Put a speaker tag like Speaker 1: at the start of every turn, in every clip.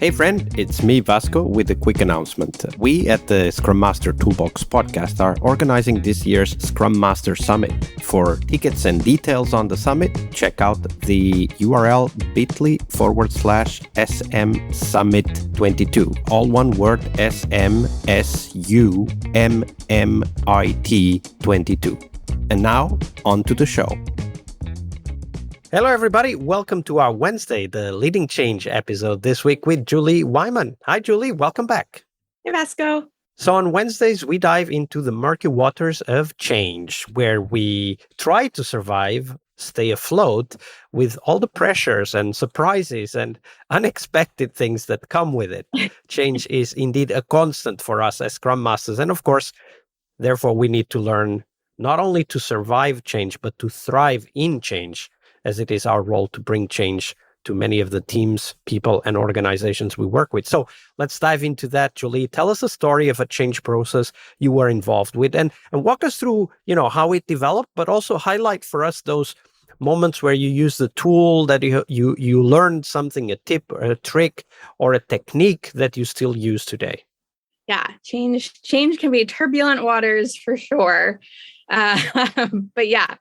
Speaker 1: Hey friend, it's me Vasco with a quick announcement. We at the Scrum Master Toolbox podcast are organizing this year's Scrum Master Summit. For tickets and details on the summit, check out the URL bit.ly/SM Summit 22. All one word, SMSUMMIT 22. And now, on to the show. Hello, everybody. Welcome to our Wednesday, the Leading Change episode this week with Julie Wyman. Hi, Julie. Welcome back.
Speaker 2: Hey, Vasco.
Speaker 1: So on Wednesdays, we dive into the murky waters of change, where we try to survive, stay afloat with all the pressures and surprises and unexpected things that come with it. Change is indeed a constant for us as Scrum Masters. And of course, therefore, we need to learn not only to survive change, but to thrive in change, as it is our role to bring change to many of the teams, people, and organizations we work with. So let's dive into that, Julie. Tell us a story of a change process you were involved with and walk us through, how it developed, but also highlight for us those moments where you use the tool that you learned something, a tip or a trick or a technique that you still use today.
Speaker 2: Yeah, change can be turbulent waters for sure. But yeah,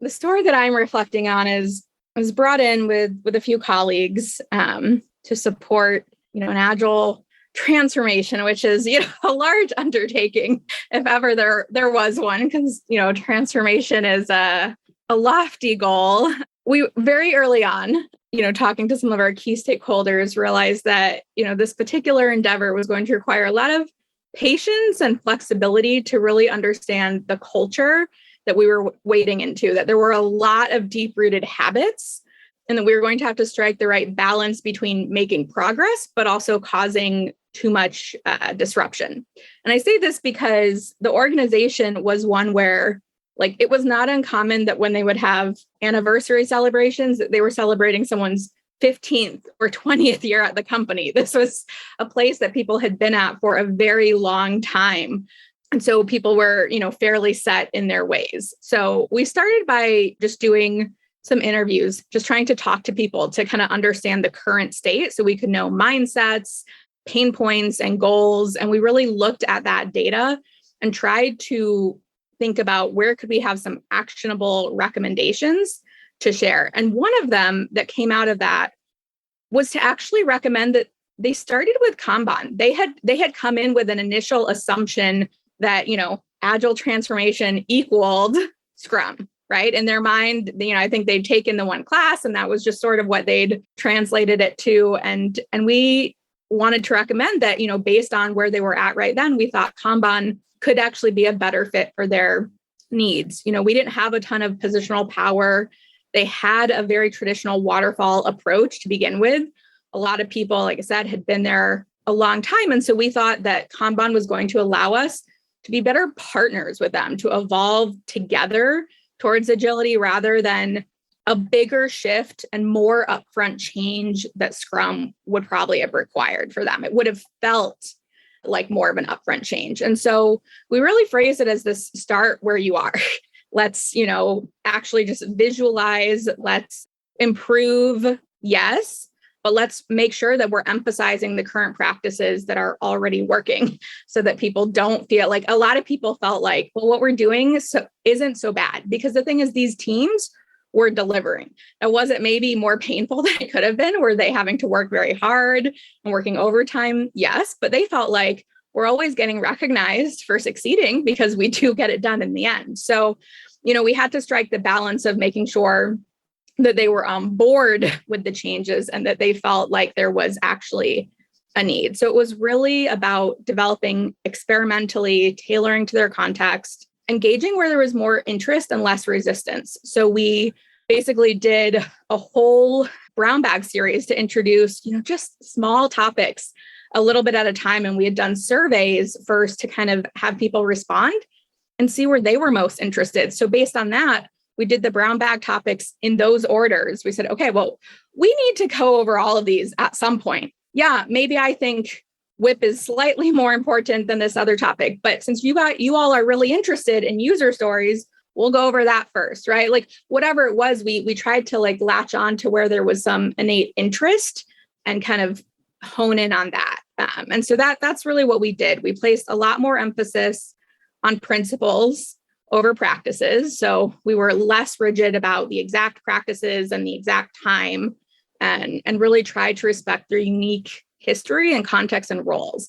Speaker 2: the story that I'm reflecting on I was brought in with a few colleagues to support, an agile transformation, which is, a large undertaking if ever there was one, because, transformation is a lofty goal. We very early on, talking to some of our key stakeholders, realized that, this particular endeavor was going to require a lot of patience and flexibility to really understand the culture that we were wading into, that there were a lot of deep-rooted habits, and that we were going to have to strike the right balance between making progress, but also causing too much disruption. And I say this because the organization was one where, it was not uncommon that when they would have anniversary celebrations, that they were celebrating someone's 15th or 20th year at the company. This was a place that people had been at for a very long time. And so people were, fairly set in their ways. So we started by just doing some interviews, just trying to talk to people to kind of understand the current state so we could know mindsets, pain points, and goals. And we really looked at that data and tried to think about where could we have some actionable recommendations to share. And one of them that came out of that was to actually recommend that they started with Kanban. They had come in with an initial assumption that, agile transformation equaled Scrum, right? In their mind, I think they'd taken the one class and that was just sort of what they'd translated it to. And we wanted to recommend that, based on where they were at right then, we thought Kanban could actually be a better fit for their needs. We didn't have a ton of positional power. They had a very traditional waterfall approach to begin with. A lot of people, like I said, had been there a long time. And so we thought that Kanban was going to allow us to be better partners with them, to evolve together towards agility rather than a bigger shift and more upfront change that Scrum would probably have required for them. It would have felt like more of an upfront change. And so we really phrase it as this start where you are. Let's, actually just visualize, let's improve, yes, but let's make sure that we're emphasizing the current practices that are already working so that people don't feel like, a lot of people felt like, well, what we're doing isn't so bad, because the thing is these teams were delivering. It wasn't maybe more painful than it could have been. Were they having to work very hard and working overtime? Yes, but they felt like we're always getting recognized for succeeding because we do get it done in the end. So, we had to strike the balance of making sure that they were on board with the changes and that they felt like there was actually a need. So it was really about developing experimentally, tailoring to their context, engaging where there was more interest and less resistance. So we basically did a whole brown bag series to introduce, just small topics a little bit at a time. And we had done surveys first to kind of have people respond and see where they were most interested. So based on that, we did the brown bag topics in those orders. We said, okay, well, we need to go over all of these at some point. Yeah, maybe I think WIP is slightly more important than this other topic, but since you all are really interested in user stories, we'll go over that first, right? Like whatever it was, we tried to latch on to where there was some innate interest and kind of hone in on that. And so that's really what we did. We placed a lot more emphasis on principles over practices. So we were less rigid about the exact practices and the exact time, and really tried to respect their unique history and context and roles.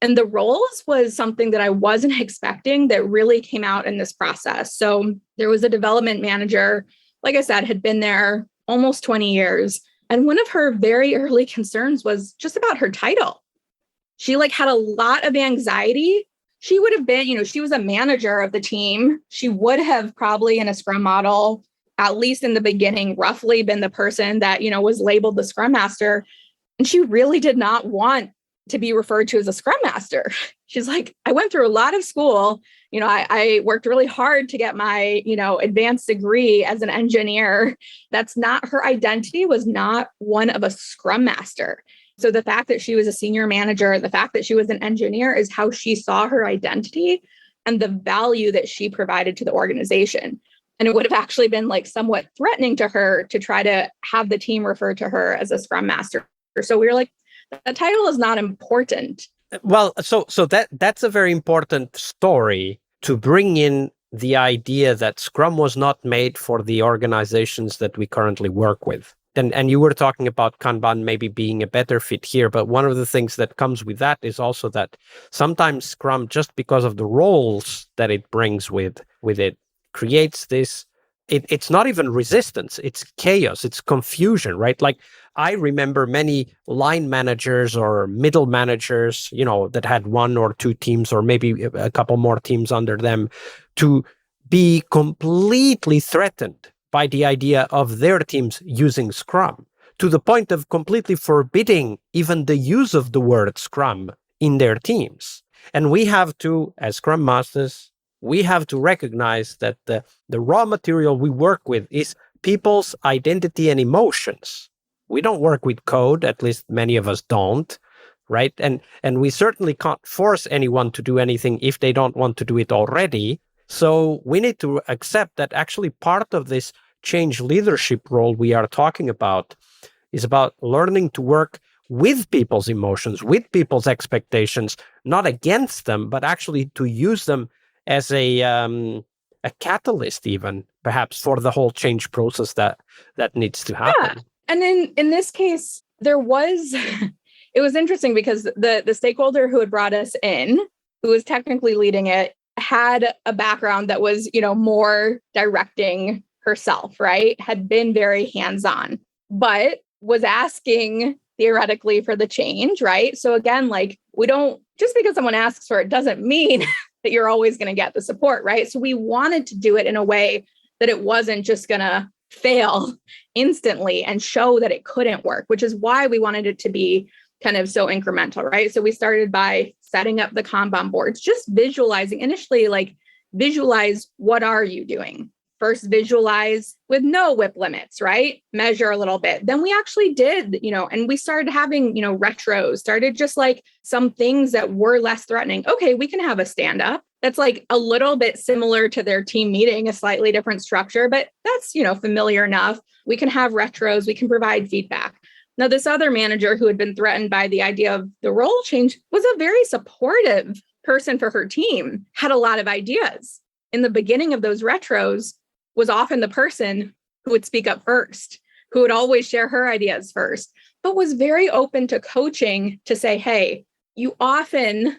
Speaker 2: And the roles was something that I wasn't expecting that really came out in this process. So there was a development manager, like I said, had been there almost 20 years. And one of her very early concerns was just about her title. She had a lot of anxiety. She would have been, she was a manager of the team. She would have probably in a Scrum model, at least in the beginning, roughly been the person that, was labeled the Scrum Master. And she really did not want to be referred to as a Scrum Master. She's like, I went through a lot of school. I worked really hard to get my, advanced degree as an engineer. That's not her identity, was not one of a Scrum Master. So the fact that she was a senior manager, the fact that she was an engineer is how she saw her identity and the value that she provided to the organization. And it would have actually been somewhat threatening to her to try to have the team refer to her as a Scrum Master. So we were like, the title is not important.
Speaker 1: Well, so that's a very important story to bring in the idea that Scrum was not made for the organizations that we currently work with. And you were talking about Kanban maybe being a better fit here, but one of the things that comes with that is also that sometimes Scrum, just because of the roles that it brings with it, creates this, it's not even resistance, it's chaos, it's confusion, right? I remember many line managers or middle managers, that had one or two teams or maybe a couple more teams under them, to be completely threatened by the idea of their teams using Scrum, to the point of completely forbidding even the use of the word Scrum in their teams. And we have to, as Scrum Masters, we have to recognize that the raw material we work with is people's identity and emotions. We don't work with code, at least many of us don't, right? And we certainly can't force anyone to do anything if they don't want to do it already. So we need to accept that actually part of this change leadership role we are talking about is about learning to work with people's emotions, with people's expectations, not against them, but actually to use them as a catalyst, even perhaps for the whole change process that needs to happen.
Speaker 2: Yeah. And in this case, there was, it was interesting because the stakeholder who had brought us in, who was technically leading it, had a background that was, more directing herself, right? Had been very hands-on, but was asking theoretically for the change, right? So again, we don't, just because someone asks for it doesn't mean that you're always going to get the support, right? So we wanted to do it in a way that it wasn't just going to fail instantly and show that it couldn't work, which is why we wanted it to be kind of so incremental, right? So we started by setting up the Kanban boards, just visualizing initially, visualize what are you doing? First, visualize with no WIP limits, right? Measure a little bit. Then we actually did, and we started having, retros, started just some things that were less threatening. Okay, we can have a stand up. That's a little bit similar to their team meeting, a slightly different structure, but that's, familiar enough. We can have retros, we can provide feedback. Now, this other manager who had been threatened by the idea of the role change was a very supportive person for her team, had a lot of ideas. In the beginning of those retros, was often the person who would speak up first, who would always share her ideas first, but was very open to coaching to say, hey, you often,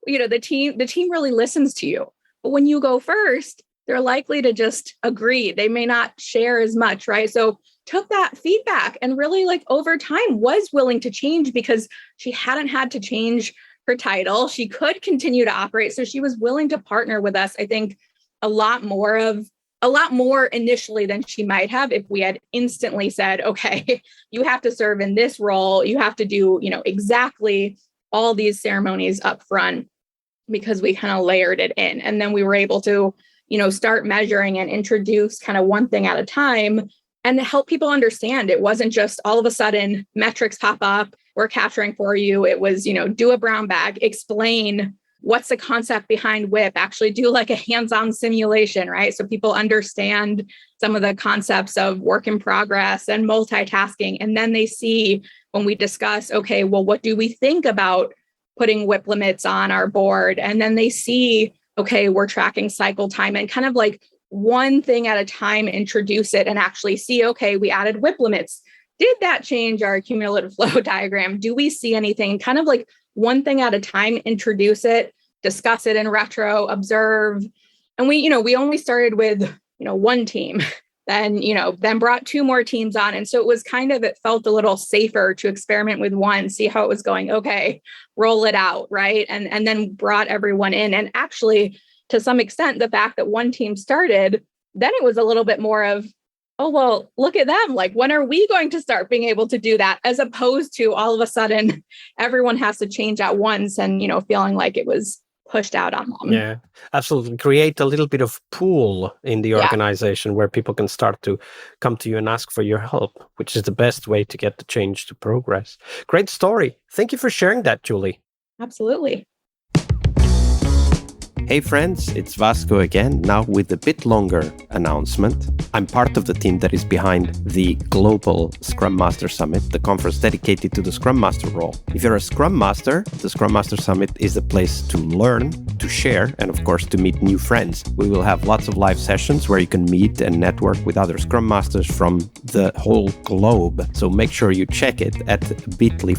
Speaker 2: the team really listens to you. But when you go first, they're likely to just agree. They may not share as much, right? So took that feedback and really over time was willing to change because she hadn't had to change her title. She could continue to operate. So she was willing to partner with us, I think, a lot more initially than she might have if we had instantly said, okay, you have to serve in this role. You have to do, exactly all these ceremonies up front, because we kind of layered it in. And then we were able to, start measuring and introduce kind of one thing at a time and help people understand. It wasn't just all of a sudden metrics pop up, we're capturing for you. It was, do a brown bag, explain what's the concept behind WIP, actually do a hands-on simulation, right? So people understand some of the concepts of work in progress and multitasking. And then they see when we discuss, okay, well, what do we think about putting WIP limits on our board? And then they see, okay, we're tracking cycle time, and kind of like one thing at a time, introduce it and actually see, okay, we added WIP limits. Did that change our cumulative flow diagram? Do we see anything? Kind of like one thing at a time, introduce it, discuss it in retro, observe. And we only started with, one team, then brought 2 more teams on. And so it felt a little safer to experiment with one, see how it was going. Okay, roll it out, right? And then brought everyone in. And actually, to some extent, the fact that one team started, then it was a little bit more of, oh, well, look at them. Like, when are we going to start being able to do that? As opposed to all of a sudden, everyone has to change at once and, feeling like it was pushed out on them.
Speaker 1: Yeah, absolutely. Create a little bit of pool in the organization where people can start to come to you and ask for your help, which is the best way to get the change to progress. Great story. Thank you for sharing that, Julie.
Speaker 2: Absolutely.
Speaker 1: Hey friends, it's Vasco again, now with a bit longer announcement. I'm part of the team that is behind the Global Scrum Master Summit, the conference dedicated to the Scrum Master role. If you're a Scrum Master, the Scrum Master Summit is a place to learn, to share, and of course to meet new friends. We will have lots of live sessions where you can meet and network with other Scrum Masters from the whole globe. So make sure you check it at bit.ly/SM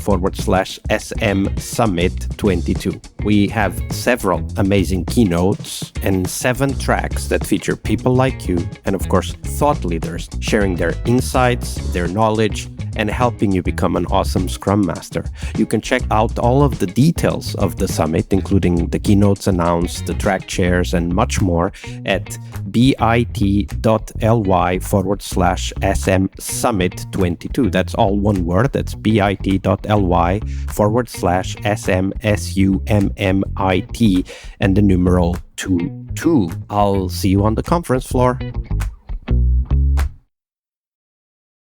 Speaker 1: Summit 22. We have several amazing keynotes and 7 tracks that feature people like you and, of course, thought leaders sharing their insights, their knowledge, and helping you become an awesome Scrum Master. You can check out all of the details of the summit, including the keynotes announced, the track chairs, and much more at bit.ly/SM Summit 22. That's all one word. That's bit.ly/SM SUMMIT and the numeral 22. I'll see you on the conference floor.